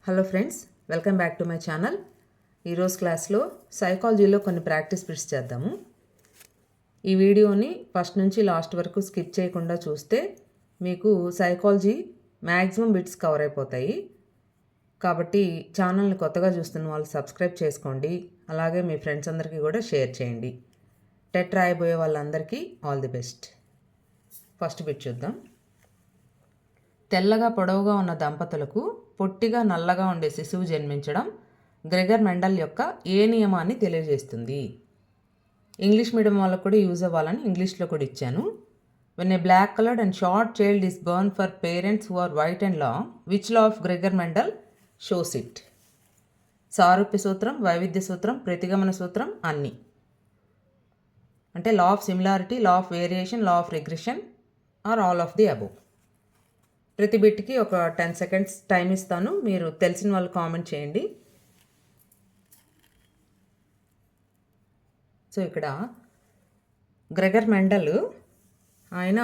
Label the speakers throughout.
Speaker 1: Hello friends, welcome back to my channel. ఈరోజు క్లాస్లో సైకాలజీలో కొన్ని ప్రాక్టీస్ బిట్స్ చేద్దాము. ఈ వీడియోని ఫస్ట్ నుంచి లాస్ట్ వరకు స్కిప్ చేయకుండా చూస్తే మీకు సైకాలజీ మ్యాక్సిమం బిట్స్ కవర్ అయిపోతాయి. కాబట్టి ఛానల్ని కొత్తగా చూస్తున్న వాళ్ళు సబ్స్క్రైబ్ చేసుకోండి. అలాగే మీ ఫ్రెండ్స్ అందరికీ కూడా షేర్ చేయండి. టెట్ రాయబోయే వాళ్ళందరికీ all the best. First bit చూద్దాం. తెల్లగా పొడవుగా ఉన్న దంపతులకు పొట్టిగా నల్లగా ఉండే శిశువు జన్మించడం గ్రెగర్ మెండల్ యొక్క ఏ నియమాన్ని తెలియజేస్తుంది? ఇంగ్లీష్ మీడియం వాళ్ళకు కూడా యూజ్ అవ్వాలని ఇంగ్లీష్లో కూడా ఇచ్చాను. When a black coloured and short child is born for parents who are white and long, which law of Gregor Mendel shows it? సారూప్య సూత్రం, వైవిధ్య సూత్రం, ప్రతిగమన సూత్రం, అన్నీ. అంటే law of similarity, law of variation, law of regression are all of the above. ప్రతి బిట్కి ఒక 10 సెకండ్స్ టైం ఇస్తాను. మీరు తెలిసిన వాళ్ళు కామెంట్ చేయండి. సో ఇక్కడ గ్రెగర్ మెండల్ ఆయన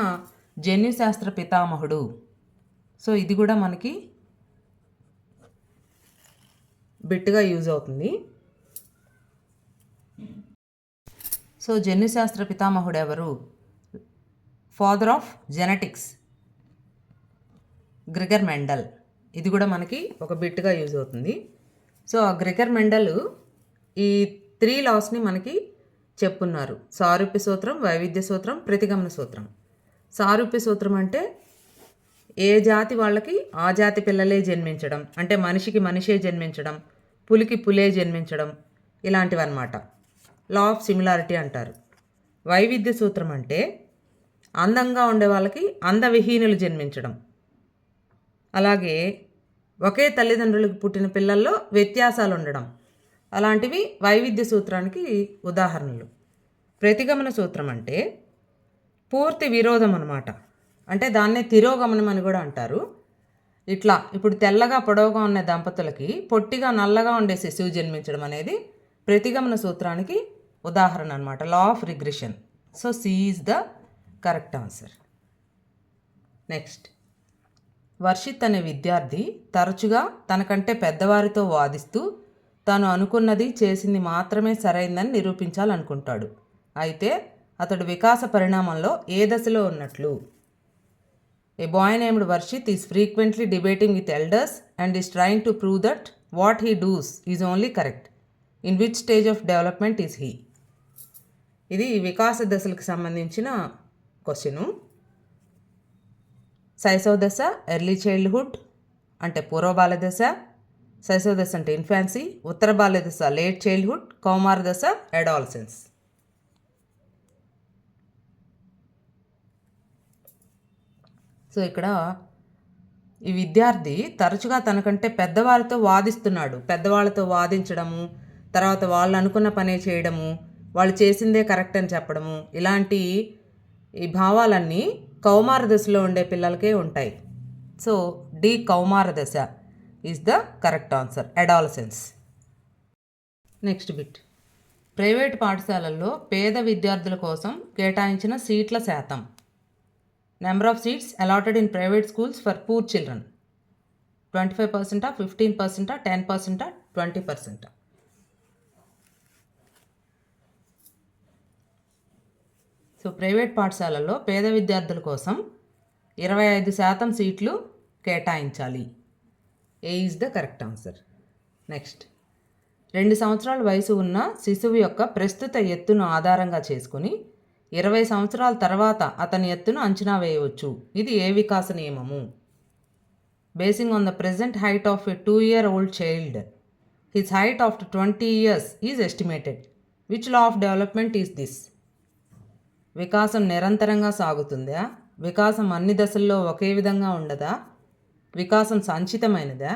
Speaker 1: జన్యుశాస్త్ర పితామహుడు. సో ఇది కూడా మనకి బిట్గా యూజ్ అవుతుంది. సో జన్యుశాస్త్ర పితామహుడు ఎవరు? Father of genetics Gregor Mendel. ఇది కూడా మనకి ఒక బిట్గా యూజ్ అవుతుంది. సో ఆ గ్రెగర్ మెండల్ ఈ 3 లాస్ని మనకి చెప్పున్నారు. సారూప్య సూత్రం, వైవిధ్య సూత్రం, ప్రతిగమన సూత్రం. సారూప్య సూత్రం అంటే ఏ జాతి వాళ్ళకి ఆ జాతి పిల్లలే జన్మించడం, అంటే మనిషికి మనిషే జన్మించడం, పులికి పులే జన్మించడం, ఇలాంటివన్నమాట. లా ఆఫ్ సిమిలారిటీ అంటారు. వైవిధ్య సూత్రం అంటే అందంగా ఉండే వాళ్ళకి అందవిహీనులు జన్మించడం, అలాగే ఒకే తల్లిదండ్రులకు పుట్టిన పిల్లల్లో వ్యత్యాసాలు ఉండడం, అలాంటివి వైవిధ్య సూత్రానికి ఉదాహరణలు. ప్రతిగమన సూత్రం అంటే పూర్తి విరోధం అన్నమాట. అంటే దాన్నే తిరోగమనం అని కూడా అంటారు. ఇట్లా ఇప్పుడు తెల్లగా పొడవుగా ఉన్న దంపతులకి పొట్టిగా నల్లగా ఉండే శిశువు జన్మించడం అనేది ప్రతిగమన సూత్రానికి ఉదాహరణ అనమాట. Law of regression. So C is the correct answer. Next, Varshith అనే విద్యార్థి తరచుగా తనకంటే పెద్దవారితో వాదిస్తూ తాను అనుకున్నది చేసింది మాత్రమే సరైందని నిరూపించాలనుకుంటాడు. అయితే అతడు వికాస పరిణామంలో ఏ దశలో ఉన్నట్లు? A boy named Varshith is frequently debating with elders and is trying to prove that what he does is only correct. In which stage of development is he? ఇది వికాస దశలకు సంబంధించిన క్వశ్చను. శైశవ దశ, ఎర్లీ చైల్డ్హుడ్ అంటే పూర్వ బాల్య దశ, శైశవ దశ అంటే ఇన్ఫాన్సీ, ఉత్తర బాల్య దశ లేట్ చైల్డ్హుడ్, కౌమార దశ అడాలసెన్స్. సో ఇక్కడ ఈ విద్యార్థి తరచుగా తనకంటే పెద్దవారితో వాదిస్తున్నాడు. పెద్దవాళ్ళతో వాదించడము, తర్వాత వాళ్ళు అనుకున్న పనే చేయడము, వాళ్ళు చేసిందే కరెక్ట్ అని చెప్పడము, ఇలాంటి ఈ భావాలన్నీ కౌమార దశలో ఉండే పిల్లలకే ఉంటాయి. సో డి కౌమార దశ is the correct answer, adolescence. Next bit. Private పాఠశాలల్లో పేద విద్యార్థుల కోసం కేటాయించిన సీట్ల శాతం. Number of seats allotted in private schools for poor children. 25%, 15%, 10%, 20%. So private పాఠశాలల్లో పేద విద్యార్థుల కోసం 25% సీట్లు కేటాయించాలి. A is the correct answer. Next, 2 సంవత్సరాల వయసు ఉన్న శిశువు యొక్క ప్రస్తుత ఎత్తును ఆధారంగా చేసుకుని 20 సంవత్సరాల తర్వాత అతని ఎత్తును అంచనా వేయవచ్చు. ఇది ఏ వికాస నియమము? Basing on the present height of a 2-year-old child, his height after 20 years is estimated. Which law of development is this? వికాసం నిరంతరంగా సాగుతుందా? వికాసం అన్ని దశల్లో ఒకే విధంగా ఉండదా? వికాసం సంచితమైనదా?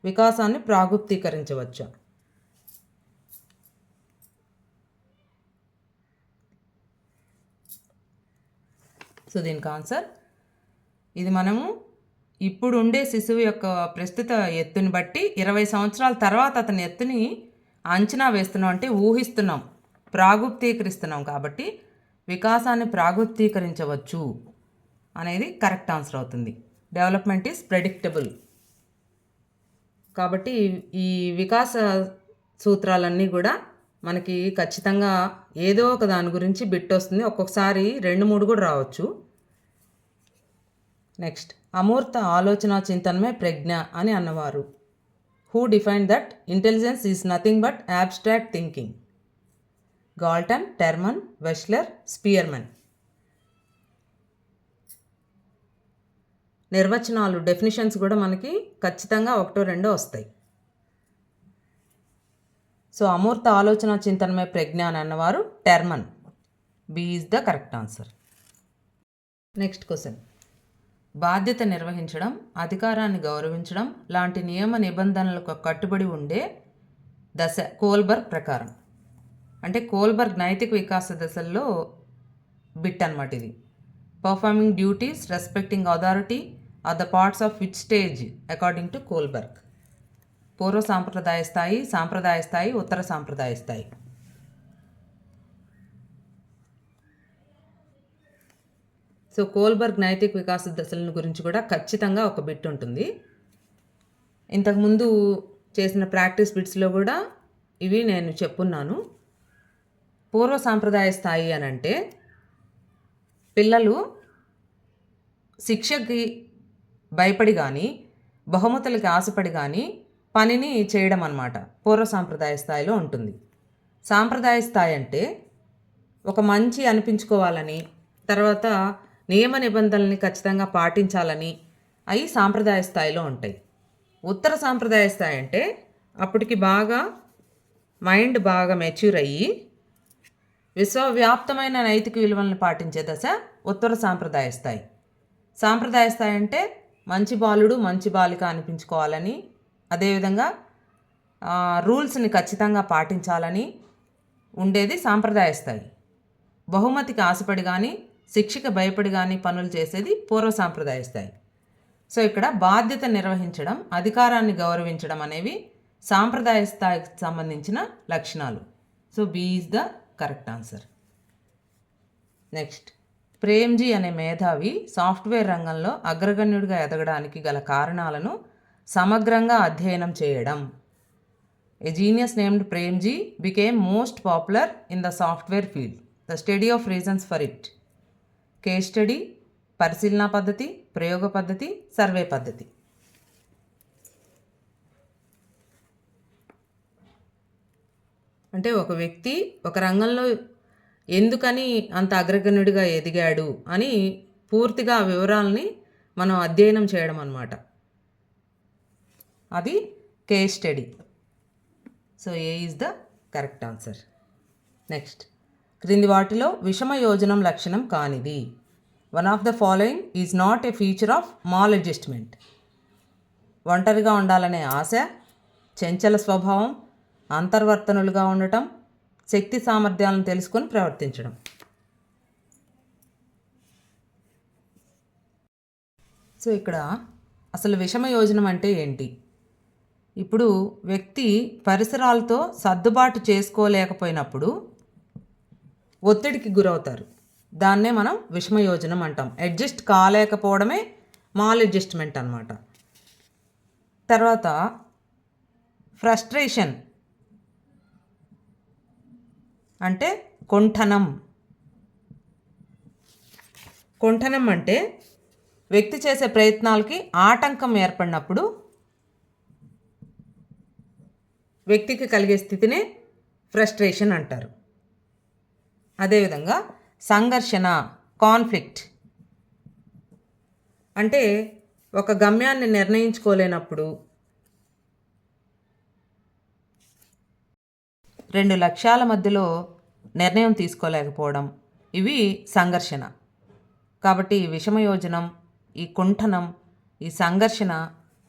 Speaker 1: వికాసాన్ని ప్రాగుప్తీకరించవచ్చా? సో దీనికి ఆన్సర్, ఇది మనము ఇప్పుడు ఉండే శిశువు యొక్క ప్రస్తుత ఎత్తుని బట్టి 20 సంవత్సరాల తర్వాత అతని ఎత్తుని అంచనా వేస్తున్నాం, అంటే ఊహిస్తున్నాం, ప్రాగుప్తీకరిస్తున్నాం. కాబట్టి వికాసాన్ని ప్రాగుప్తీకరించవచ్చు అనేది కరెక్ట్ ఆన్సర్ అవుతుంది. Development is predictable. కాబట్టి ఈ వికాస సూత్రాలన్నీ కూడా మనకి ఖచ్చితంగా ఏదో ఒక దాని గురించి బిట్ వస్తుంది. ఒక్కొక్కసారి 2-3 కూడా రావచ్చు. నెక్స్ట్, అమూర్త ఆలోచన చింతనమే ప్రజ్ఞ అని అన్నవారు. Who define that intelligence is nothing but abstract thinking? Galton, Terman, Wechsler, Spearman. నిర్వచనాలు, డెఫినిషన్స్ కూడా మనకి ఖచ్చితంగా 1-2 వస్తాయి. సో అమూర్త ఆలోచన చింతనమే ప్రజ్ఞ అని అన్నవారు Terman. B is the correct answer. Next question. బాధ్యత నిర్వహించడం, అధికారాన్ని గౌరవించడం లాంటి నియమ నిబంధనలకు కట్టుబడి ఉండే దశ కోల్బర్గ్ ప్రకారం. అంటే కోల్బర్గ్ నైతిక వికాస దశల్లో బిట్ అన్నమాట ఇది. Performing duties, respecting authority are the parts of which stage according to Kohlberg? పూర్వ సాంప్రదాయ స్థాయి, సాంప్రదాయ స్థాయి, ఉత్తర సాంప్రదాయ స్థాయి. సో కోల్బర్గ్ నైతిక వికాస దశల గురించి కూడా ఖచ్చితంగా ఒక బిట్ ఉంటుంది. ఇంతకుముందు చేసిన ప్రాక్టీస్ బిట్స్లో కూడా ఇవి నేను చెప్పున్నాను. పూర్వ సాంప్రదాయ స్థాయి అని అంటే పిల్లలు శిక్షకి భయపడి కానీ బహుమతులకి ఆశపడి కానీ పనిని చేయడం అన్నమాట పూర్వ సాంప్రదాయ స్థాయిలో ఉంటుంది. సాంప్రదాయ స్థాయి అంటే ఒక మంచి అనిపించుకోవాలని, తర్వాత నియమ నిబంధనల్ని ఖచ్చితంగా పాటించాలని అవి సాంప్రదాయ స్థాయిలో ఉంటాయి. ఉత్తర సాంప్రదాయ స్థాయి అంటే అప్పటికి మైండ్ బాగా మెచ్యూర్ అయ్యి విశ్వవ్యాప్తమైన నైతిక విలువలను పాటించే దశ ఉత్తర సాంప్రదాయ స్థాయి. సాంప్రదాయ స్థాయి అంటే మంచి బాలుడు మంచి బాలిక అనిపించుకోవాలని, అదేవిధంగా రూల్స్ని ఖచ్చితంగా పాటించాలని ఉండేది సాంప్రదాయ స్థాయి. బహుమతికి ఆశపడి కానీ శిక్షకి భయపడి కానీ పనులు చేసేది పూర్వ సాంప్రదాయ స్థాయి. సో ఇక్కడ బాధ్యత నిర్వహించడం, అధికారాన్ని గౌరవించడం అనేవి సాంప్రదాయ స్థాయికి సంబంధించిన లక్షణాలు. So B is the correct answer. Next, Premji అనే మేధావి సాఫ్ట్వేర్ రంగంలో అగ్రగణ్యుడిగా ఎదగడానికి గల కారణాలను సమగ్రంగా అధ్యయనం చేయడం. ఏ genius named Premji became most popular in the software field. The study of reasons for it. Case study, పరిశీలన పద్ధతి, ప్రయోగ పద్ధతి, సర్వే పద్ధతి. అంటే ఒక వ్యక్తి ఒక రంగంలో ఎందుకని అంత అగ్రగణ్యుడిగా ఎదిగాడు అని పూర్తిగా వివరాలని మనం అధ్యయనం చేయడం అన్నమాట. అది case study. So A is the correct answer. Next, క్రింది వాటిలో విషమ యోజనం లక్షణం కానిది. One of the following is not a feature of mall adjustment. ఒంటరిగా ఉండాలనే ఆశ, చంచల స్వభావం, అంతర్వర్తనులుగా ఉండటం, శక్తి సామర్థ్యాలను తెలుసుకొని ప్రవర్తించడం. సో ఇక్కడ అసలు విషమ యోజనం అంటే ఏంటి? ఇప్పుడు వ్యక్తి పరిసరాలతో సర్దుబాటు చేసుకోలేకపోయినప్పుడు ఒత్తిడికి గురవుతారు. దాన్నే మనం విషమయోజనం అంటాం. అడ్జస్ట్ కాలేకపోవడమే మాల్ అడ్జస్ట్మెంట్ అన్నమాట. తర్వాత ఫ్రస్ట్రేషన్ అంటే కుంఠనం. కుంఠనం అంటే వ్యక్తి చేసే ప్రయత్నాలకి ఆటంకం ఏర్పడినప్పుడు వ్యక్తికి కలిగే స్థితినే ఫ్రస్ట్రేషన్ అంటారు. అదేవిధంగా సంఘర్షణ, కాన్ఫ్లిక్ట్ అంటే ఒక గమ్యాన్ని నిర్ణయించుకోలేనప్పుడు, రెండు లక్ష్యాల మధ్యలో నిర్ణయం తీసుకోలేకపోవడం, ఇవి సంఘర్షణ. కాబట్టి ఈ విషమయోజనం, ఈ కుంఠనం, ఈ సంఘర్షణ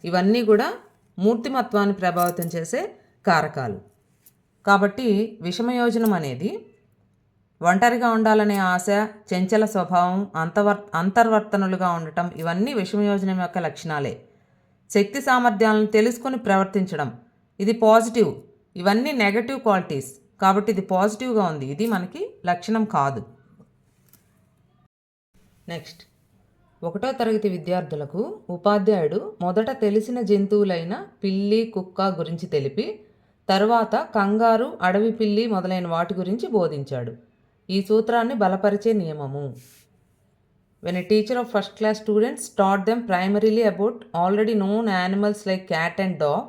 Speaker 1: ఇవన్నీ కూడా మూర్తిమత్వాన్ని ప్రభావితం చేసే కారకాలు. కాబట్టి విషమయోజనం అనేది ఒంటరిగా ఉండాలనే ఆశ, చంచల స్వభావం, అంతర్వర్తనులుగా ఉండటం ఇవన్నీ విషమయోజనం యొక్క లక్షణాలే. శక్తి సామర్థ్యాలను తెలుసుకొని ప్రవర్తించడం ఇది పాజిటివ్. ఇవన్నీ నెగటివ్ క్వాలిటీస్. కాబట్టి ఇది పాజిటివ్గా ఉంది, ఇది మనకి లక్షణం కాదు. నెక్స్ట్, ఒకటో తరగతి విద్యార్థులకు ఉపాధ్యాయుడు మొదట తెలిసిన జంతువులైన పిల్లి, కుక్క గురించి తెలిపి తరువాత కంగారు, అడవి పిల్లి మొదలైన వాటి గురించి బోధించాడు. ఈ సూత్రాన్ని బలపరిచే నియమము. When a teacher of first class students taught them primarily about already known animals like cat and dog,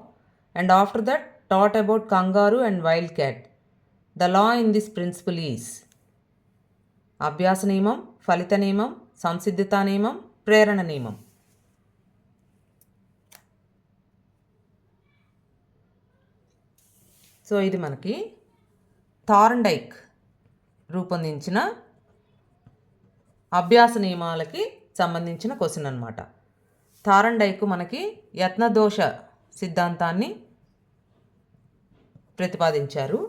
Speaker 1: and after that taught about kangaroo and wild cat. The law in this principle is అభ్యాస నియమం, ఫలిత నియమం, సంసిద్ధతా నియమం, ప్రేరణ నియమం. So ఇది మనకి Thorndike రూపొందించిన అభ్యాస నియమాలకి సంబంధించిన క్వశ్చన్ అనమాట. థార్న్డైక్ మనకి యత్నదోష సిద్ధాంతాన్ని ప్రతిపాదించారు.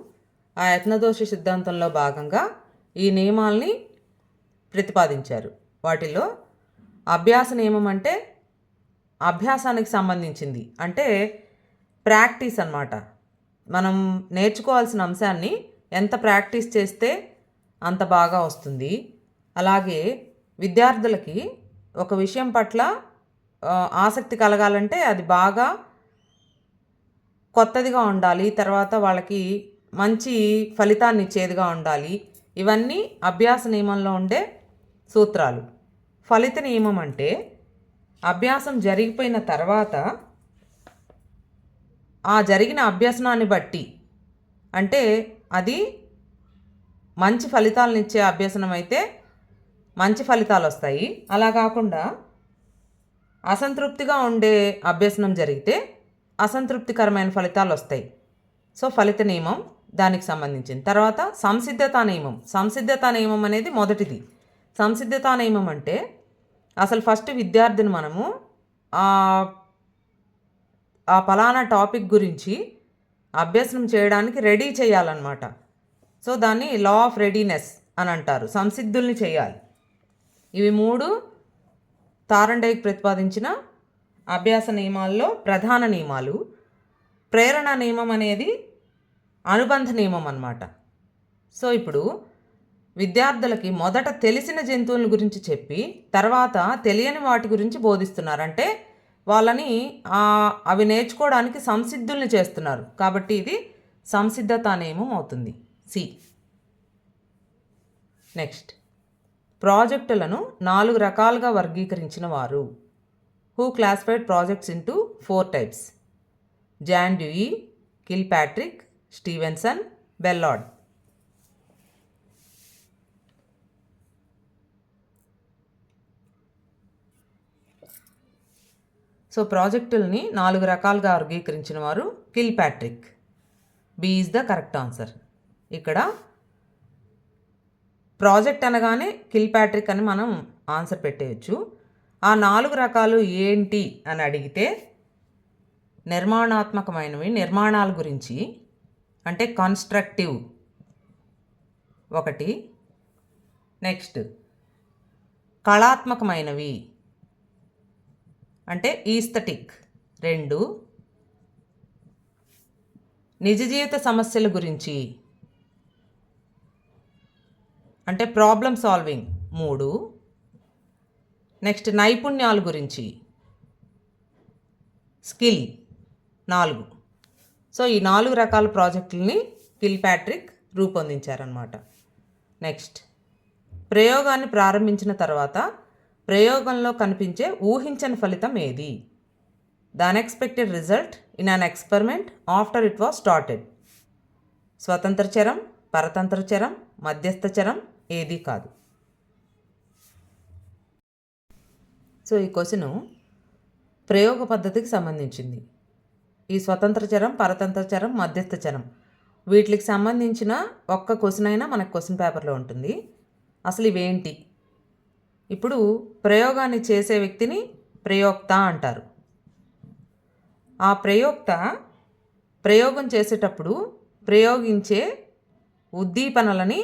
Speaker 1: ఆ యత్నదోష సిద్ధాంతంలో భాగంగా ఈ నియమాల్ని ప్రతిపాదించారు. వాటిలో అభ్యాస నియమం అంటే అభ్యాసానికి సంబంధించింది, అంటే ప్రాక్టీస్ అన్నమాట. మనం నేర్చుకోవాల్సిన అంశాన్ని ఎంత ప్రాక్టీస్ చేస్తే అంత బాగా వస్తుంది. అలాగే విద్యార్థులకి ఒక విషయం పట్ల ఆసక్తి కలగాలంటే అది బాగా కొత్తదిగా ఉండాలి, తర్వాత వాళ్ళకి మంచి ఫలితాన్ని ఇచ్చేదిగా ఉండాలి. ఇవన్నీ అభ్యాస నియమంలో ఉండే సూత్రాలు. ఫలిత నియమం అంటే అభ్యాసం జరిగిపోయిన తర్వాత ఆ జరిగిన అభ్యసనాన్ని బట్టి, అంటే అది మంచి ఫలితాలను ఇచ్చే అభ్యసనం అయితే మంచి ఫలితాలు వస్తాయి. అలా కాకుండా అసంతృప్తిగా ఉండే అభ్యసనం జరిగితే అసంతృప్తికరమైన ఫలితాలు వస్తాయి. సో ఫలిత నియమం దానికి సంబంధించింది. తర్వాత సంసిద్ధతా నియమం. సంసిద్ధతా నియమం అనేది మొదటిది. సంసిద్ధతా నియమం అంటే అసలు ఫస్ట్ విద్యార్థిని మనము ఆ ఫలానా టాపిక్ గురించి అభ్యసనం చేయడానికి రెడీ చేయాలన్నమాట. సో దాన్ని లా ఆఫ్ రెడీనెస్ అని అంటారు. సంసిద్ధుల్ని చేయాలి. ఇవి 3 థార్న్డైక్ ప్రతిపాదించిన అభ్యాస నియమాల్లో ప్రధాన నియమాలు. ప్రేరణ నియమం అనేది అనుబంధ నియమం అన్నమాట. సో ఇప్పుడు విద్యార్థులకి మొదట తెలిసిన జంతువుల గురించి చెప్పి తర్వాత తెలియని వాటి గురించి బోధిస్తున్నారు. అంటే వాళ్ళని అవి నేర్చుకోవడానికి సంసిద్ధుల్ని చేస్తున్నారు. కాబట్టి ఇది సంసిద్ధతా నియమం అవుతుంది. సి. నెక్స్ట్, ప్రాజెక్టులను 4 రకాలుగా వర్గీకరించిన వారు. Who classified projects into 4 types. John Dewey, Kilpatrick, Stevenson, Ballard. So ప్రాజెక్టుల్ని 4 రకాలుగా వర్గీకరించిన వారు Kilpatrick. B is the correct answer. ఇక్కడ ప్రాజెక్ట్ అనగానే కిల్పాట్రిక్ అని మనం ఆన్సర్ పెట్టేయచ్చు. ఆ 4 రకాలు ఏంటి అని అడిగితే నిర్మాణాత్మకమైనవి, నిర్మాణాల గురించి, అంటే కన్స్ట్రక్టివ్ ఒకటి. నెక్స్ట్ కళాత్మకమైనవి అంటే ఈస్థెటిక్ 2. నిజ జీవిత సమస్యల గురించి అంటే ప్రాబ్లమ్ సాల్వింగ్ 3. నెక్స్ట్ నైపుణ్యాల గురించి స్కిల్ 4. సో ఈ 4 రకాల ప్రాజెక్టులని కిల్పాట్రిక్ రూపొందించారన్నమాట. నెక్స్ట్, ప్రయోగాన్ని ప్రారంభించిన తర్వాత ప్రయోగంలో కనిపించే ఊహించని ఫలితం ఏది? The unexpected result in an experiment after it was started. స్వతంత్ర చరం, పరతంత్ర చరం, మధ్యస్థ చరం ఏది కాదు. సో ఈ క్వశ్చను ప్రయోగ పద్ధతికి సంబంధించింది. ఈ స్వతంత్ర చరం, పరతంత్ర చరం, మధ్యస్థ చరం వీటికి సంబంధించిన ఒక్క క్వశ్చన్ అయినా మనకు క్వశ్చన్ పేపర్లో ఉంటుంది. అసలు ఇవేంటి? ఇప్పుడు ప్రయోగాన్ని చేసే వ్యక్తిని ప్రయోక్త అంటారు. ఆ ప్రయోక్త ప్రయోగం చేసేటప్పుడు ప్రయోగించే ఉద్దీపనలని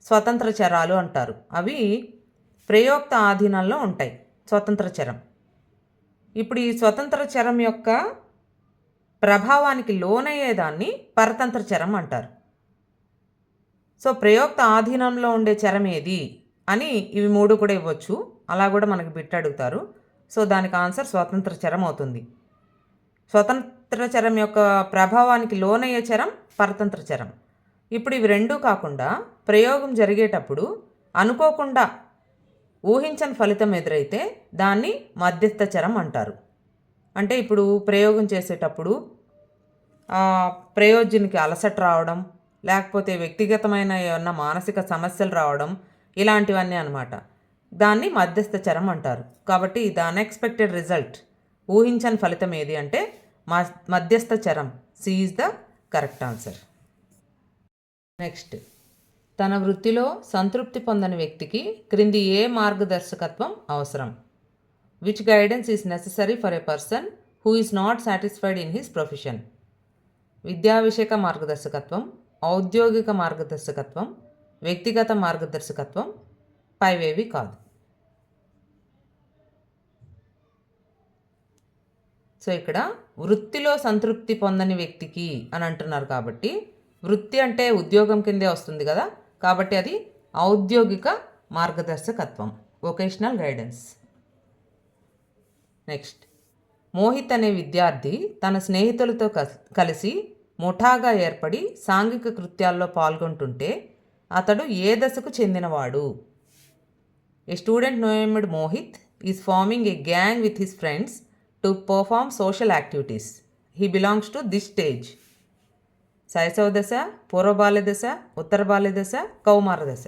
Speaker 1: స్వతంత్ర చరాలు అంటారు. అవి ప్రయోక్త ఆధీనంలో ఉంటాయి. స్వతంత్ర చరం. ఇప్పుడు ఈ స్వతంత్ర చరం యొక్క ప్రభావానికి లోనయ్యేదాన్ని పరతంత్ర చరం అంటారు. సో ప్రయోక్త ఆధీనంలో ఉండే చరం ఏది అని ఇవి 3 కూడా ఇవ్వచ్చు. అలా కూడా మనకి బిట్ అడుగుతారు. సో దానికి ఆన్సర్ స్వతంత్ర చరం అవుతుంది. స్వతంత్ర చరం యొక్క ప్రభావానికి లోనయ్యే చరం పరతంత్ర చరం. ఇప్పుడు ఇవి రెండూ కాకుండా ప్రయోగం జరిగేటప్పుడు అనుకోకుండా ఊహించని ఫలితం ఎదురైతే దాన్ని మధ్యస్థ చరం అంటారు. అంటే ఇప్పుడు ప్రయోగం చేసేటప్పుడు ప్రయోజనికి అలసట రావడం, లేకపోతే వ్యక్తిగతమైన ఏమన్నా మానసిక సమస్యలు రావడం, ఇలాంటివన్నీ అనమాట. దాన్ని మధ్యస్థ చరం అంటారు. కాబట్టి ద అన్ఎక్స్పెక్టెడ్ రిజల్ట్, ఊహించని ఫలితం ఏది అంటే మధ్యస్థ చరం. C is the correct answer. Next, తన వృత్తిలో సంతృప్తి పొందని వ్యక్తికి క్రింది ఏ మార్గదర్శకత్వం అవసరం? Which guidance is necessary for a person who is not satisfied in his profession? విద్యావిషయక మార్గదర్శకత్వం, ఔద్యోగిక మార్గదర్శకత్వం, వ్యక్తిగత మార్గదర్శకత్వం, పైవేవి కాదు. సో ఇక్కడ వృత్తిలో సంతృప్తి పొందని వ్యక్తికి అని అంటున్నారు కాబట్టి వృత్తి అంటే ఉద్యోగం కిందే వస్తుంది కదా, కాబట్టి అది ఔద్యోగిక మార్గదర్శకత్వం, వొకేషనల్ గైడెన్స్. నెక్స్ట్, మోహిత్ అనే విద్యార్థి తన స్నేహితులతో కలిసి ముఠాగా ఏర్పడి సాంఘిక కృత్యాల్లో పాల్గొంటుంటే అతడు ఏ దశకు చెందినవాడు? A student named Mohit is forming a gang with his friends to perform social activities. He belongs to this stage. శైశవ దశ, పూర్వ బాల్య దశ, ఉత్తర బాల్య దశ, కౌమార దశ.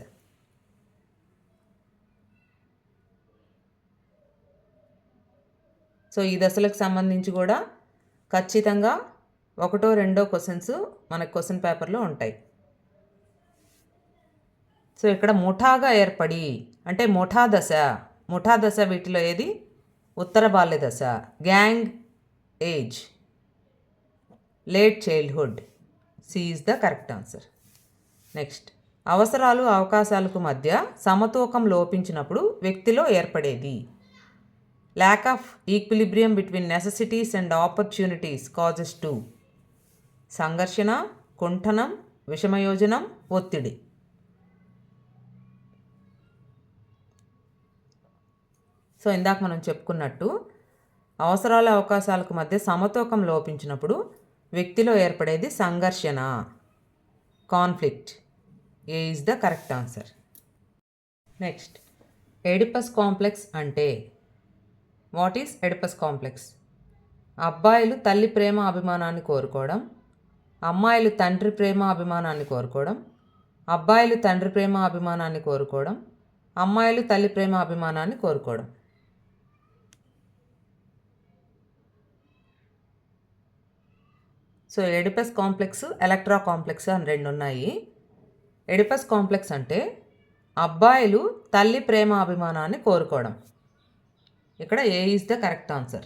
Speaker 1: సో ఈ దశలకు సంబంధించి కూడా ఖచ్చితంగా 1-2 క్వశ్చన్స్ మనకు క్వశ్చన్ పేపర్లో ఉంటాయి. సో ఇక్కడ ముఠాగా ఏర్పడి అంటే ముఠా దశ వీటిలో ఏది? ఉత్తర బాల్య దశ. Gang age, late childhood. C is the correct answer. Next, అవసరాలు అవకాశాలకు మధ్య సమతూకం లోపించినప్పుడు వ్యక్తిలో ఏర్పడేది? Lack of equilibrium between necessities and opportunities causes to. సంఘర్షణ, కుంఠనం, విషమయోజనం, ఒత్తిడి. సో ఇందాక మనం చెప్పుకున్నట్టు అవసరాల అవకాశాలకు మధ్య సమతూకం లోపించినప్పుడు వ్యక్తిలో ఏర్పడేది సంఘర్షణ, conflict. A is the correct answer. Next, Oedipus complex అంటే? What is Oedipus complex? అబ్బాయిలు తల్లి ప్రేమ అభిమానాన్ని కోరుకోవడం, అమ్మాయిలు తండ్రి ప్రేమ అభిమానాన్ని కోరుకోవడం, అబ్బాయిలు తండ్రి ప్రేమ అభిమానాన్ని కోరుకోవడం, అమ్మాయిలు తల్లి ప్రేమ అభిమానాన్ని కోరుకోవడం. సో ఎడిపస్ కాంప్లెక్స్, ఎలక్ట్రా కాంప్లెక్స్ అని 2 ఉన్నాయి. ఎడిపస్ కాంప్లెక్స్ అంటే అబ్బాయిలు తల్లి ప్రేమ అభిమానాన్ని కోరుకోవడం. ఇక్కడ ఏ ఈజ్ ద కరెక్ట్ ఆన్సర్.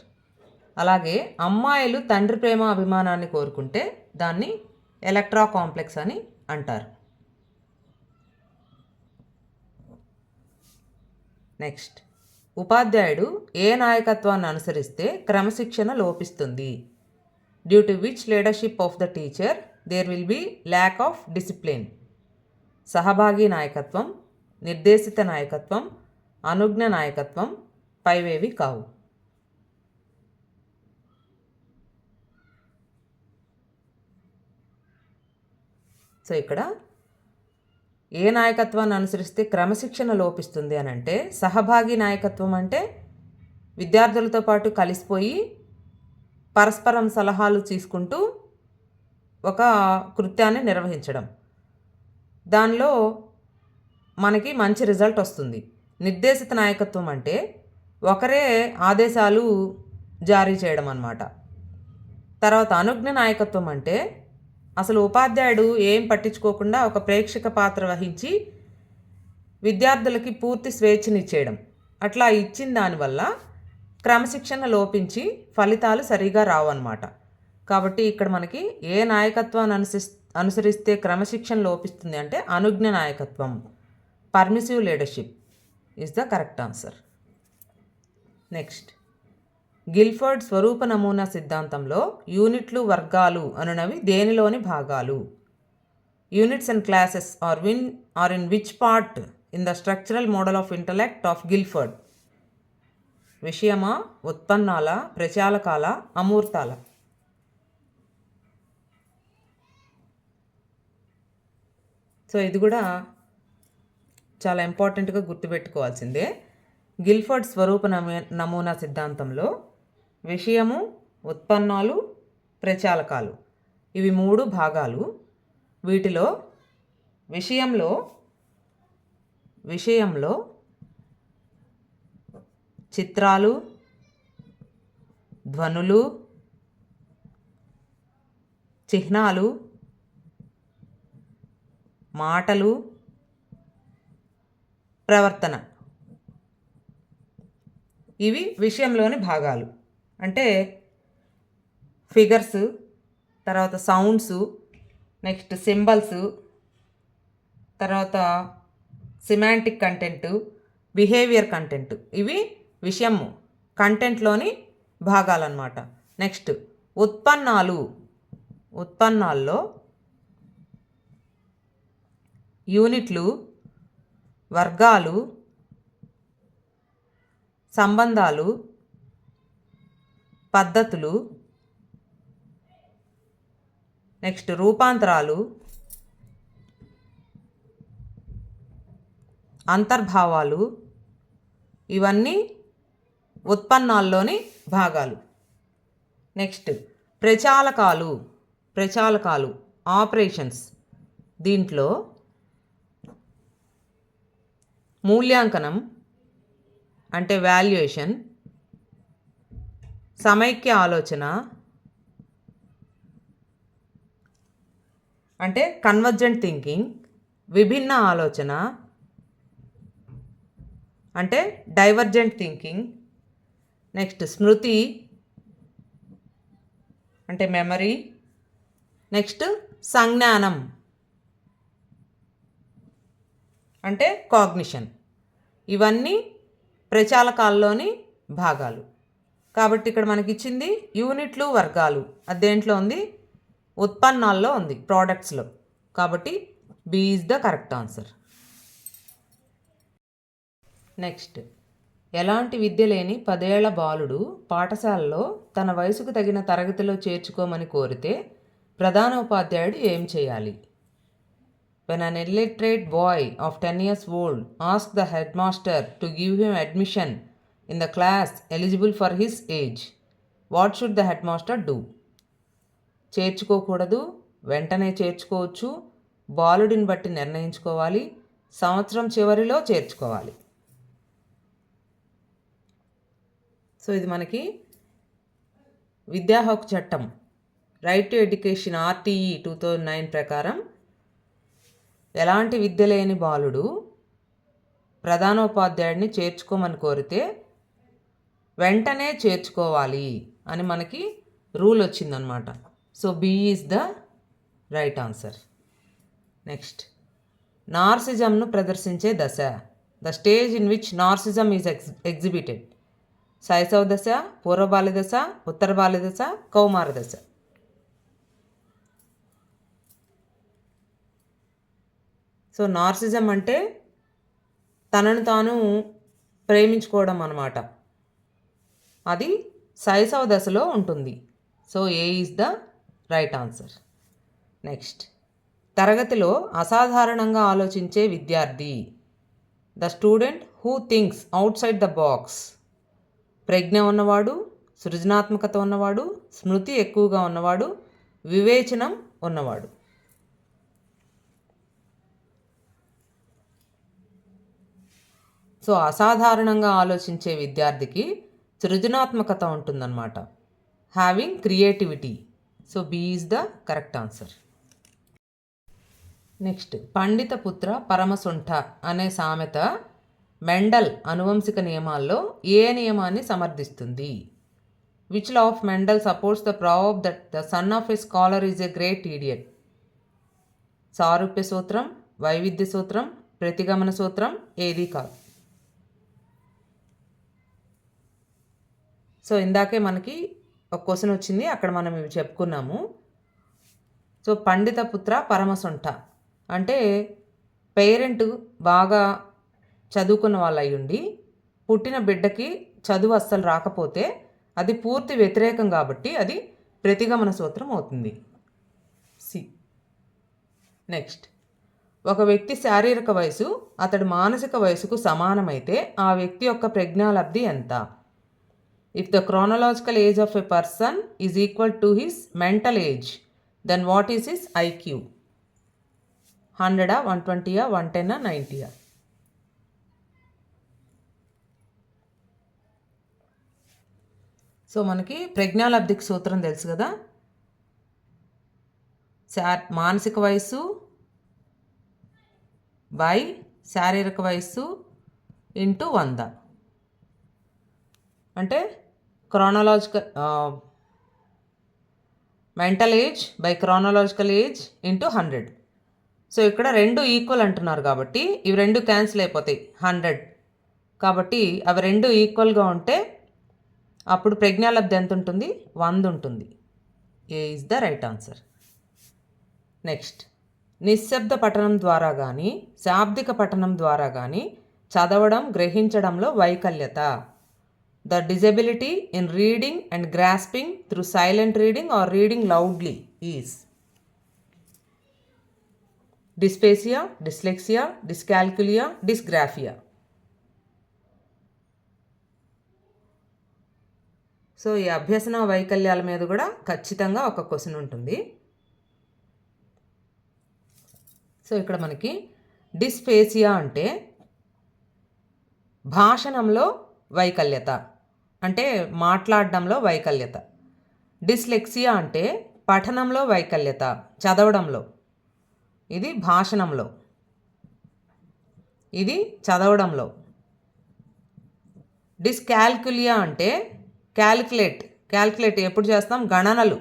Speaker 1: అలాగే అమ్మాయిలు తండ్రి ప్రేమ అభిమానాన్ని కోరుకుంటే దాన్ని ఎలక్ట్రా కాంప్లెక్స్ అని అంటారు. నెక్స్ట్, ఉపాధ్యాయుడు ఏ నాయకత్వాన్ని అనుసరిస్తే క్రమశిక్షణ లోపిస్తుంది? Due to which leadership of the teacher there will be lack of discipline? సహభాగి నాయకత్వం, నిర్దేశిత నాయకత్వం, అనుజ్ఞ నాయకత్వం, పైవేవి కావు. సో ఇక్కడ ఏ నాయకత్వాన్ని అనుసరిస్తే క్రమశిక్షణ లోపిస్తుంది అని అంటే సహభాగి నాయకత్వం అంటే విద్యార్థులతో పాటు కలిసిపోయి పరస్పరం సలహాలు తీసుకుంటూ ఒక కృత్యాన్ని నిర్వహించడం, దానిలో మనకి మంచి రిజల్ట్ వస్తుంది. నిర్దేశిత నాయకత్వం అంటే ఒకరే ఆదేశాలు జారీ చేయడం అన్నమాట. తర్వాత అనుజ్ఞ నాయకత్వం అంటే అసలు ఉపాధ్యాయుడు ఏం పట్టించుకోకుండా ఒక ప్రేక్షక పాత్ర వహించి విద్యార్థులకి పూర్తి స్వేచ్ఛనిచ్చేయడం. అట్లా ఇచ్చిన దానివల్ల క్రమశిక్షణ లోపించి ఫలితాలు సరిగా రావు అన్నమాట. కాబట్టి ఇక్కడ మనకి ఏ నాయకత్వాన్ని అనుసరిస్తే క్రమశిక్షణ లోపిస్తుంది అంటే అనుజ్ఞ నాయకత్వం, permissive leadership is the correct answer. Next, Guilford స్వరూప నమూనా సిద్ధాంతంలో యూనిట్లు, వర్గాలు అనునవి దేనిలోని భాగాలు? Units and classes are in which part in the structural model of intellect of Guilford? విషయమా, ఉత్పన్నాల, ప్రచాలకాల, అమూర్తాల? సో ఇది కూడా చాలా ఇంపార్టెంట్గా గుర్తుపెట్టుకోవాల్సిందే. గిల్ఫర్డ్ స్వరూప నమూనా సిద్ధాంతంలో విషయము, ఉత్పన్నాలు, ప్రచాలకాలు ఇవి 3 భాగాలు. వీటిలో విషయంలో చిత్రాలు, ధ్వనులు, చిహ్నాలు, మాటలు, ప్రవర్తన ఇవి విషయంలోని భాగాలు. అంటే ఫిగర్స్, తర్వాత సౌండ్స్, నెక్స్ట్ సింబల్స్, తర్వాత సిమాంటిక్ కంటెంట్, బిహేవియర్ కంటెంట్ ఇవి విషయము కంటెంట్లోని భాగాలన్నమాట. నెక్స్ట్ ఉత్పన్నాల్లో యూనిట్లు, వర్గాలు, సంబంధాలు, పద్ధతులు, నెక్స్ట్ రూపాంతరాలు, అంతర్భావాలు ఇవన్నీ ఉత్పన్నాల్లోని భాగాలు. నెక్స్ట్ ప్రచాలకాలు ఆపరేషన్స్. దీంట్లో మూల్యాంకనం అంటే వాల్యుయేషన్, సమైక్య ఆలోచన అంటే కన్వర్జెంట్ థింకింగ్, విభిన్న ఆలోచన అంటే డైవర్జెంట్ థింకింగ్, నెక్స్ట్ స్మృతి అంటే మెమరీ, నెక్స్ట్ సంజ్ఞానం అంటే కాగ్నిషన్. ఇవన్నీ ప్రచాలకాల్లోని భాగాలు. కాబట్టి ఇక్కడ మనకి ఇచ్చింది యూనిట్లు, వర్గాలు. అది దేంట్లో ఉంది? ఉత్పన్నాల్లో ఉంది, ప్రోడక్ట్స్లో. కాబట్టి B is the correct answer. Next, ఎలాంటి విద్య లేని 10 ఏళ్ల బాలుడు పాఠశాలలో తన వయసుకు తగిన తరగతిలో చేర్చుకోమని కోరితే ప్రధానోపాధ్యాయుడు ఏం చేయాలి? When an illiterate boy of 10 years old asks the headmaster to give him admission in the class eligible for his age, what should the headmaster do? చేర్చుకోకూడదు, వెంటనే చేర్చుకోవచ్చు, బాలుడిని బట్టి నిర్ణయించుకోవాలి, సంవత్సరం చివరిలో చేర్చుకోవాలి. సో ఇది మనకి విద్యా హక్కు చట్టం రైట్ టు ఎడ్యుకేషన్ RTE 2009 ప్రకారం ఎలాంటి విద్య లేని బాలుడు ప్రధానోపాధ్యాయుడిని చేర్చుకోమని కోరితే వెంటనే చేర్చుకోవాలి అని మనకి రూల్ వచ్చిందనమాట. So B is the right answer. Next, నార్సిజంను ప్రదర్శించే దశ. The stage in which narcissism is exhibited. శైశవ దశ, పూర్వబాల్య దశ, ఉత్తర బాల్య దశ, కౌమార దశ. సో నార్సిజం అంటే తనను తాను ప్రేమించుకోవడం అన్నమాట. అది శైశవ దశలో ఉంటుంది. So A is the right answer. Next, తరగతిలో అసాధారణంగా ఆలోచించే విద్యార్థి. The student who thinks outside the box. ప్రజ్ఞ ఉన్నవాడు, సృజనాత్మకత ఉన్నవాడు, స్మృతి ఎక్కువగా ఉన్నవాడు, వివేచనం ఉన్నవాడు. సో అసాధారణంగా ఆలోచించే విద్యార్థికి సృజనాత్మకత ఉంటుందన్నమాట, having creativity. So B is the correct answer. Next, పండిత పుత్ర పరమసుంఠ అనే సామెత మెండల్ అనువంశిక నియమాల్లో ఏ నియమాన్ని సమర్థిస్తుంది? Which law of Mendel supports the proverb that the son of a scholar is a great idiot? సారూప్య సూత్రం, వైవిధ్య సూత్రం, ప్రతిగమన సూత్రం, ఏది కాదు. సో ఇందాకే మనకి ఒక క్వశ్చన్ వచ్చింది, అక్కడ మనం ఇవి చెప్పుకున్నాము. సో పండిత పుత్ర పరమసుంఠ అంటే పేరెంట్ బాగా చదువుకున్న వాళ్ళు అయ్యుండి పుట్టిన బిడ్డకి చదువు అస్సలు రాకపోతే అది పూర్తి వ్యతిరేకం కాబట్టి అది ప్రతిగమన సూత్రం అవుతుంది. సి. నెక్స్ట్, ఒక వ్యక్తి శారీరక వయసు అతడి మానసిక వయసుకు సమానమైతే ఆ వ్యక్తి యొక్క ప్రజ్ఞాలబ్ధి ఎంత? If the chronological age of a person is equal to his mental age, then what is his IQ? 100, 120, 110, 90? So మనకి ప్రజ్ఞాలబ్ధికి సూత్రం తెలుసు కదా. మానసిక వయస్సు బై శారీరక వయస్సు ఇంటూ 100 అంటే chronological mental age by chronological age into 100. So ఇక్కడ 2 ఈక్వల్ అంటున్నారు కాబట్టి ఇవి 2 క్యాన్సిల్ అయిపోతాయి, 100. కాబట్టి అవి 2 ఈక్వల్గా ఉంటే అప్పుడు ప్రజ్ఞాలబ్ధి ఎంత ఉంటుంది? 100 ఉంటుంది. A is the right answer. Next, నిశ్శబ్ద పఠనం ద్వారా కానీ శాబ్దిక పఠనం ద్వారా కానీ చదవడం గ్రహించడంలో వైకల్యత. The disability in reading and grasping through silent reading or reading loudly is dysphasia, dyslexia, dyscalculia, dysgraphia. So ఈ అభ్యసన వైకల్యాల మీద కూడా ఖచ్చితంగా ఒక క్వశ్చన్ ఉంటుంది. సో ఇక్కడ మనకి డిస్ఫేసియా అంటే భాషణంలో వైకల్యత, అంటే మాట్లాడడంలో వైకల్యత. డిస్లెక్సియా అంటే పఠనంలో వైకల్యత, చదవడంలో. ఇది భాషణంలో, ఇది చదవడంలో. డిస్కాల్కులియా అంటే క్యాల్కులేట్ ఎప్పుడు చేస్తాం? గణనలు,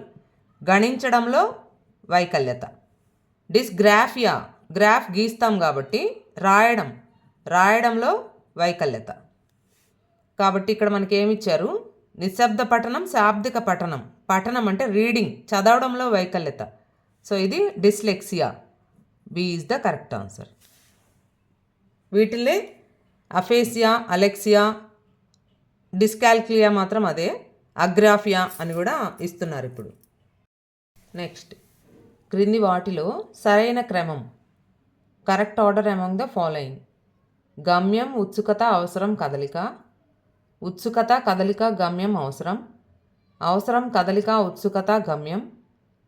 Speaker 1: గణించడంలో వైకల్యత. డిస్గ్రాఫియా గ్రాఫ్ గీస్తాం కాబట్టి రాయడంలో వైకల్యత. కాబట్టి ఇక్కడ మనకి ఏమి ఇచ్చారు? నిశ్శబ్ద పఠనం, శాబ్దిక పఠనం. పఠనం అంటే రీడింగ్, చదవడంలో వైకల్యత. సో ఇది dyslexia. B is the correct answer. వీటిల్లే అఫేసియా, అలెక్సియా, డిస్కాల్కులియా మాత్రం అదే, అగ్రాఫియా అని కూడా ఇస్తున్నారు ఇప్పుడు. నెక్స్ట్, క్రింది వాటిలో సరైన క్రమం, correct order among the following. గమ్యం, ఉత్సుకత, అవసరం, కదలిక. ఉత్సుకత, కదలిక, గమ్యం, అవసరం. అవసరం, కదలిక, ఉత్సుకత, గమ్యం.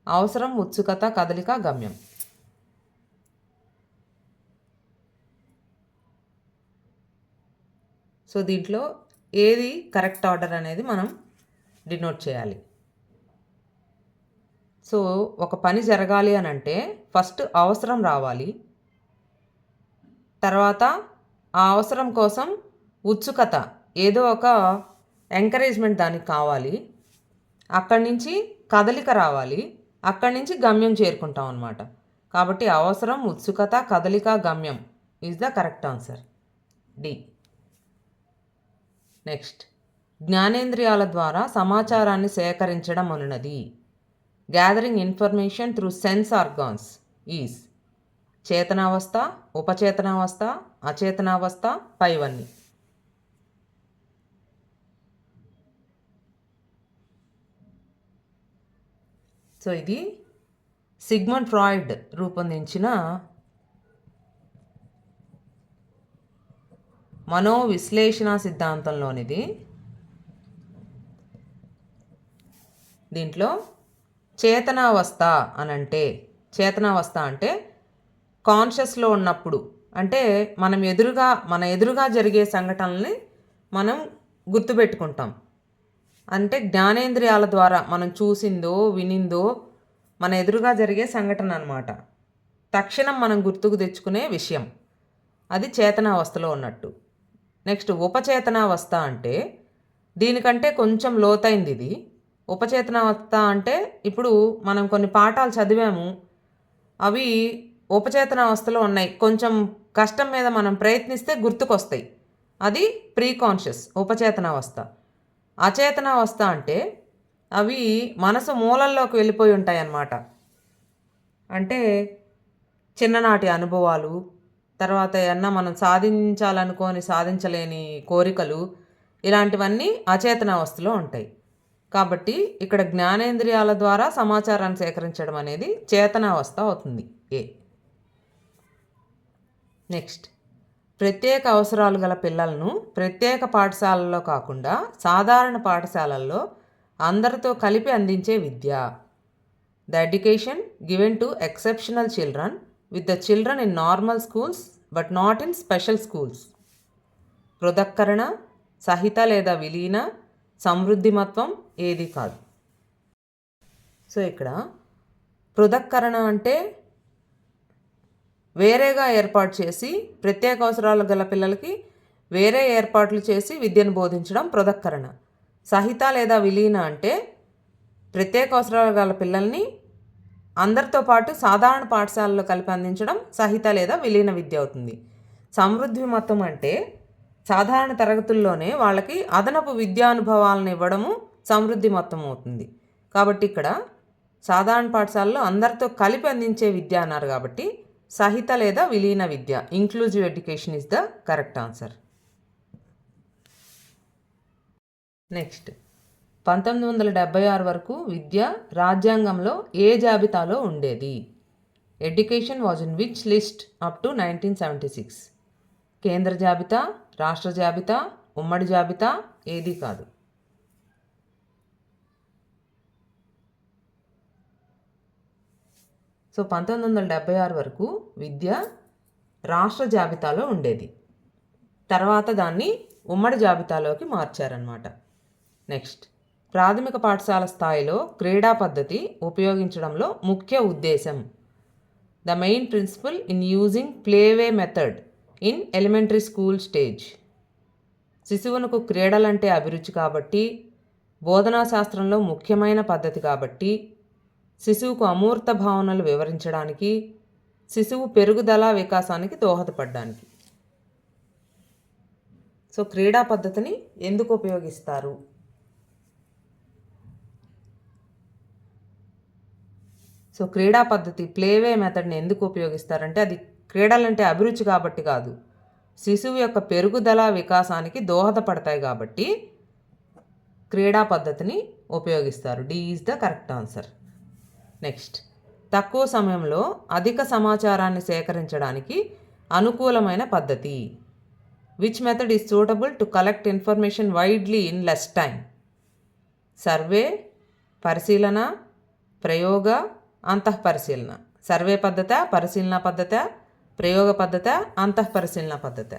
Speaker 1: అవసరం, ఉత్సుకత, కదలిక, గమ్యం. సో దీంట్లో ఏది కరెక్ట్ ఆర్డర్ అనేది మనం డినోట్ చేయాలి. సో ఒక పని జరగాలి అని అంటే ఫస్ట్ అవసరం రావాలి, తర్వాత ఆ అవసరం కోసం ఉత్సుకత, ఏదో ఒక ఎంకరేజ్మెంట్ దానికి కావాలి, అక్కడి నుంచి కదలిక రావాలి, అక్కడి నుంచి గమ్యం చేరుకుంటాం అన్నమాట. కాబట్టి అవసరం, ఉత్సుకత, కదలిక, గమ్యం is the correct answer, D. Next, జ్ఞానేంద్రియాల ద్వారా సమాచారాన్ని సేకరించడం అనున్నది. Gathering information through sense organs is చేతనావస్థ, ఉపచేతనావస్థ, అచేతనావస్థ, పైవన్నీ. సో ఇది సిగ్మండ్ ఫ్రాయిడ్ రూపొందించిన మనోవిశ్లేషణ సిద్ధాంతంలోనిది. దీంట్లో చేతనావస్థ చేతనావస్థ అంటే కాన్షియస్లో ఉన్నప్పుడు, అంటే మన ఎదురుగా జరిగే సంఘటనల్ని మనం గుర్తుపెట్టుకుంటాం. అంటే జ్ఞానేంద్రియాల ద్వారా మనం చూసిందో వినిందో మన ఎదురుగా జరిగే సంఘటన అన్నమాట. తక్షణం మనం గుర్తుకు తెచ్చుకునే విషయం, అది చేతనావస్థలో ఉన్నట్టు. నెక్స్ట్, ఉపచేతనావస్థ అంటే దీనికంటే కొంచెం లోతైంది ఇది. ఉపచేతనావస్థ అంటే ఇప్పుడు మనం కొన్ని పాఠాలు చదివాము, అవి ఉపచేతనావస్థలో ఉన్నాయి, కొంచెం కష్టం మీద మనం ప్రయత్నిస్తే గుర్తుకొస్తాయి, అది ప్రీ కాన్షియస్ ఉపచేతనావస్థ. అచేతనావస్థ అంటే అవి మనసు మూలల్లోకి వెళ్ళిపోయి ఉంటాయి అన్నమాట. అంటే చిన్ననాటి అనుభవాలు, తర్వాత ఏమన్నా మనం సాధించాలనుకొని సాధించలేని కోరికలు, ఇలాంటివన్నీ అచేతనావస్థలో ఉంటాయి. కాబట్టి ఇక్కడ జ్ఞానేంద్రియాల ద్వారా సమాచారాన్ని సేకరించడం అనేది చేతనావస్థ అవుతుంది. నెక్స్ట్, ప్రత్యేక అవసరాలు గల పిల్లలను ప్రత్యేక పాఠశాలల్లో కాకుండా సాధారణ పాఠశాలల్లో అందరితో కలిపి అందించే విద్య. The education given to exceptional children with the children in normal schools but not in special schools. పృథక్కరణ, సహిత లేదా విలీన, సమృద్ధిమత్వం ఏది కాదు. సో ఇక్కడ పృథక్కరణ అంటే వేరేగా ఏర్పాటు చేసి ప్రత్యేక అవసరాలు గల పిల్లలకి వేరే ఏర్పాట్లు చేసి విద్యను బోధించడం పృథక్కరణ. సహిత లేదా విలీన అంటే ప్రత్యేక అవసరాలు గల పిల్లల్ని అందరితో పాటు సాధారణ పాఠశాలలో కలిపి అందించడం సహిత లేదా విలీన విద్య అవుతుంది. సమృద్ధిమత్వం అంటే సాధారణ తరగతుల్లోనే వాళ్ళకి అదనపు విద్యానుభవాలను ఇవ్వడము సమృద్ధిమత్వం అవుతుంది. కాబట్టి ఇక్కడ సాధారణ పాఠశాలలో అందరితో కలిపి అందించే విద్య అన్నారు కాబట్టి సహిత లేదా విలీన విద్య, inclusive education is the correct answer. Next, 1976 వరకు విద్య రాజ్యాంగంలో ఏ జాబితాలో ఉండేది? Education was in which list up to 1976? కేంద్ర జాబితా, రాష్ట్ర జాబితా, ఉమ్మడి జాబితా ఏది కాదు. సో 1976 వరకు విద్య రాష్ట్ర జాబితాలో ఉండేది. తర్వాత దాన్ని ఉమ్మడి జాబితాలోకి మార్చారన్నమాట. నెక్స్ట్, ప్రాథమిక పాఠశాల స్థాయిలో క్రీడా పద్ధతి ఉపయోగించడంలో ముఖ్య ఉద్దేశం. The main principle in using play way method in elementary school stage. శిశువునకు క్రీడలంటే అభిరుచి కాబట్టి, బోధనా శాస్త్రంలో ముఖ్యమైన పద్ధతి కాబట్టి, శిశువుకు అమూర్త భావనలు వివరించడానికి, శిశువు పెరుగుదల వికాసానికి దోహదపడడానికి. సో క్రీడా పద్ధతిని ఎందుకు ఉపయోగిస్తారు? సో క్రీడా పద్ధతి ప్లేవే మెథడ్ని ఎందుకు ఉపయోగిస్తారంటే అది క్రీడలంటే అభిరుచి కాబట్టి కాదు, శిశువు యొక్క పెరుగుదల వికాసానికి దోహదపడతాయి కాబట్టి క్రీడా పద్ధతిని ఉపయోగిస్తారు. D is the correct answer. Next, తక్కువ సమయంలో అధిక సమాచారాన్ని సేకరించడానికి అనుకూలమైన పద్ధతి. Which method is suitable to collect information widely in less time? Survey, పరిశీలన, ప్రయోగ, అంతఃపరిశీలన. సర్వే పద్ధత, పరిశీలన పద్ధత, ప్రయోగ పద్ధత, అంతఃపరిశీలన పద్ధత.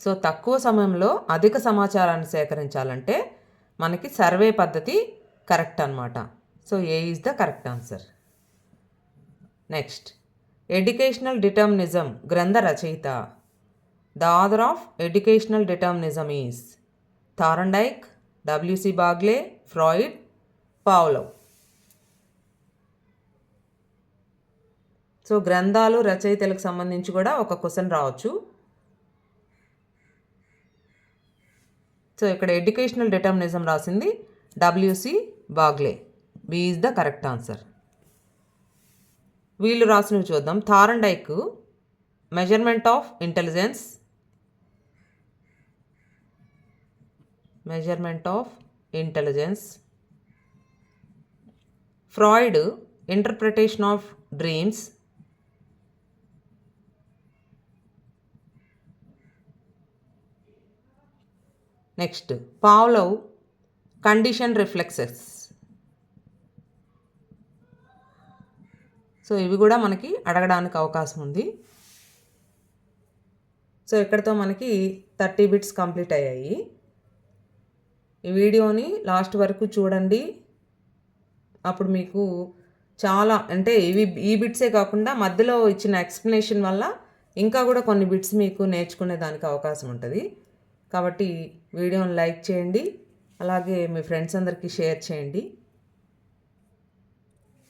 Speaker 1: సో తక్కువ సమయంలో అధిక సమాచారాన్ని సేకరించాలంటే మనకి సర్వే పద్ధతి కరెక్ట్ అన్నమాట. So A is the correct answer. Next, educational determinism గ్రంథ రచయిత. The author of educational determinism is Thorndike, W C Bagley, Freud, Pavlov. So గ్రంథాలు రచయితలకు సంబంధించి కూడా ఒక క్వశ్చన్ రావచ్చు. సో ఇక్కడ ఎడ్యుకేషనల్ డిటర్మినిజం రాసింది W C Bagley. B is the correct answer. వీళ్ళు రాసినవి చూద్దాం. Thorndike measurement of intelligence, Freud interpretation of dreams, next Pavlov condition reflexes. So ఇవి కూడా మనకి అడగడానికి అవకాశం ఉంది. సో ఇక్కడితో మనకి 30 బిట్స్ కంప్లీట్ అయ్యాయి. ఈ వీడియోని లాస్ట్ వరకు చూడండి. అప్పుడు మీకు చాలా అంటే ఈ బిట్సే కాకుండా మధ్యలో ఇచ్చిన ఎక్స్ప్లెనేషన్ వల్ల ఇంకా కూడా కొన్ని బిట్స్ మీకు నేర్చుకునే దానికి అవకాశం ఉంటుంది. కాబట్టి వీడియోని లైక్ చేయండి, అలాగే మీ ఫ్రెండ్స్ అందరికీ షేర్ చేయండి.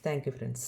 Speaker 1: Thank you friends.